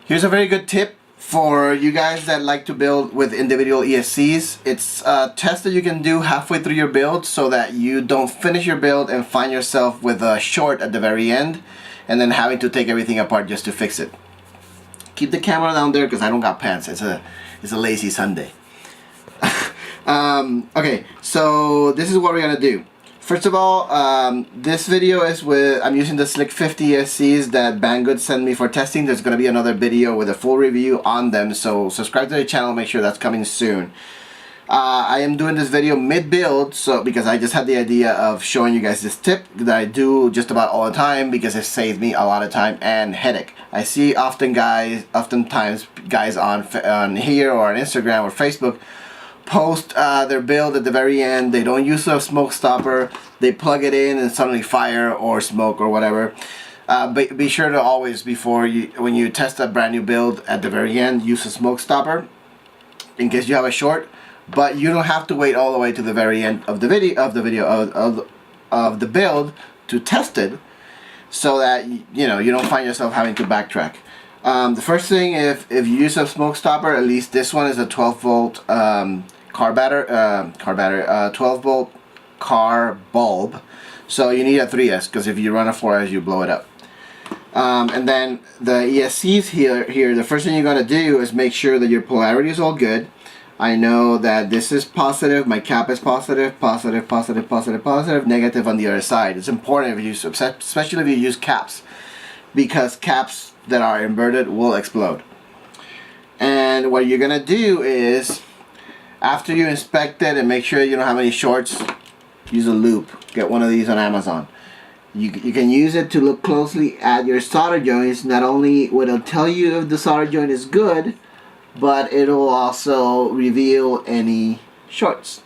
Here's a very good tip for you guys that like to build with individual ESCs. It's a test that you can do halfway through your build so that you don't finish your build and find yourself with a short at the very end and then having to take everything apart just to fix it. Keep the camera down there because I don't got pants. It's a lazy Sunday. Okay, so this is what we're gonna do. First of all, this video is I'm using the Slick 50 ESCs that Banggood sent me for testing. There's gonna be another video with a full review on them, so subscribe to the channel, make sure that's coming soon. I am doing this video mid-build, because I just had the idea of showing you guys this tip that I do just about all the time because it saved me a lot of time and headache. I see oftentimes guys on here or on Instagram or Facebook post their build at the very end. They don't use a smoke stopper, they plug it in and suddenly fire or smoke or whatever. But be sure to always, when you test a brand new build at the very end, use a smoke stopper in case you have a short. But you don't have to wait all the way to the very end of the build to test it, so that you don't find yourself having to backtrack. The first thing, if you use a smoke stopper, at least this one is a 12 volt 12 volt car bulb, so you need a 3S because if you run a 4S you blow it up. And then the ESCs here, the first thing you're gonna do is make sure that your polarity is all good. I know that this is positive, my cap is positive, positive, positive, positive, positive, negative on the other side. It's important especially if you use caps, because caps that are inverted will explode. And what you're gonna do is, after you inspect it and make sure you don't have any shorts, use a loop. Get one of these on Amazon. You can use it to look closely at your solder joints. Not only will it tell you if the solder joint is good, but it'll also reveal any shorts.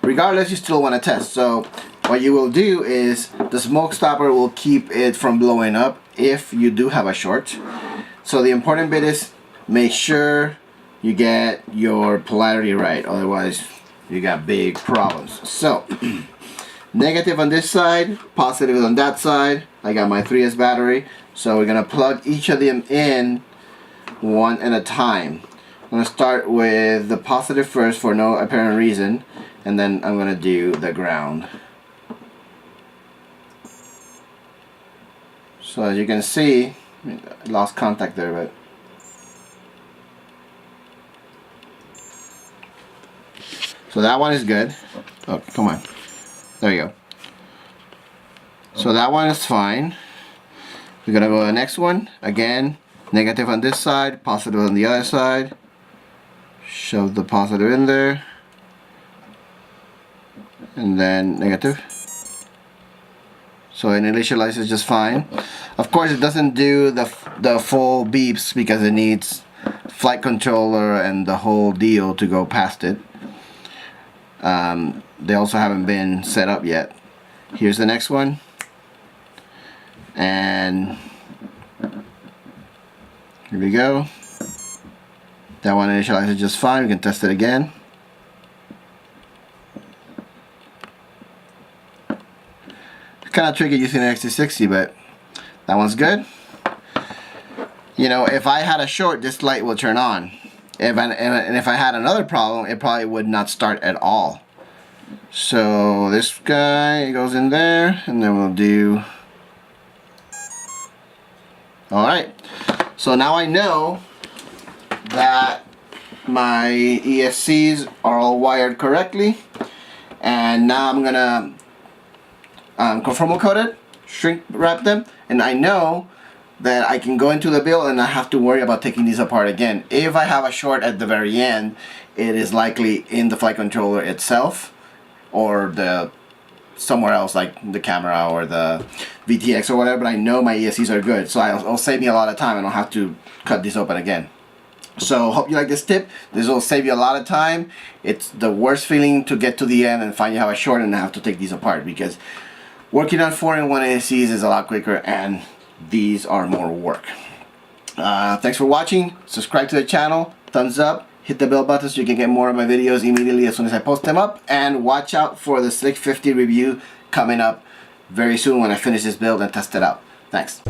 Regardless, you still want to test. So what you will do is the smoke stopper will keep it from blowing up if you do have a short. So the important bit is make sure you get your polarity right, otherwise you got big problems. So negative on this side, positive on that side. I got my 3S battery, so we're gonna plug each of them in one at a time. I'm going to start with the positive first for no apparent reason, and then I'm going to do the ground. So as you can see, I lost contact there, but so that one is good. Oh, come on. There you go. So that one is fine. We're going to go to the next one. Again, negative on this side, positive on the other side. Shove the positive in there, and then negative. So it initializes just fine. Of course, it doesn't do the full beeps because it needs flight controller and the whole deal to go past it. They also haven't been set up yet. Here's the next one, and here we go. That one initializes just fine. We can test it again. It's kind of tricky using an XT60, but that one's good. You know, if I had a short, this light will turn on. And if I had another problem, it probably would not start at all. So this guy goes in there, and then we'll do. Alright. So now I know that my ESCs are all wired correctly, and now I'm gonna conformal coat it, shrink wrap them, and I know that I can go into the build and not have to worry about taking these apart again. If I have a short at the very end, it is likely in the flight controller itself or somewhere else like the camera or the VTX or whatever, but I know my ESCs are good, so it'll save me a lot of time. I don't have to cut these open again. So hope you like this tip. This will save you a lot of time. It's the worst feeling to get to the end and find you have a short and have to take these apart, because working on 4-in-1 ESCs is a lot quicker and these are more work. Thanks for watching. Subscribe to the channel, thumbs up, hit the bell button so you can get more of my videos immediately as soon as I post them up, and watch out for the Slick 50 review coming up very soon when I finish this build and test it out. Thanks.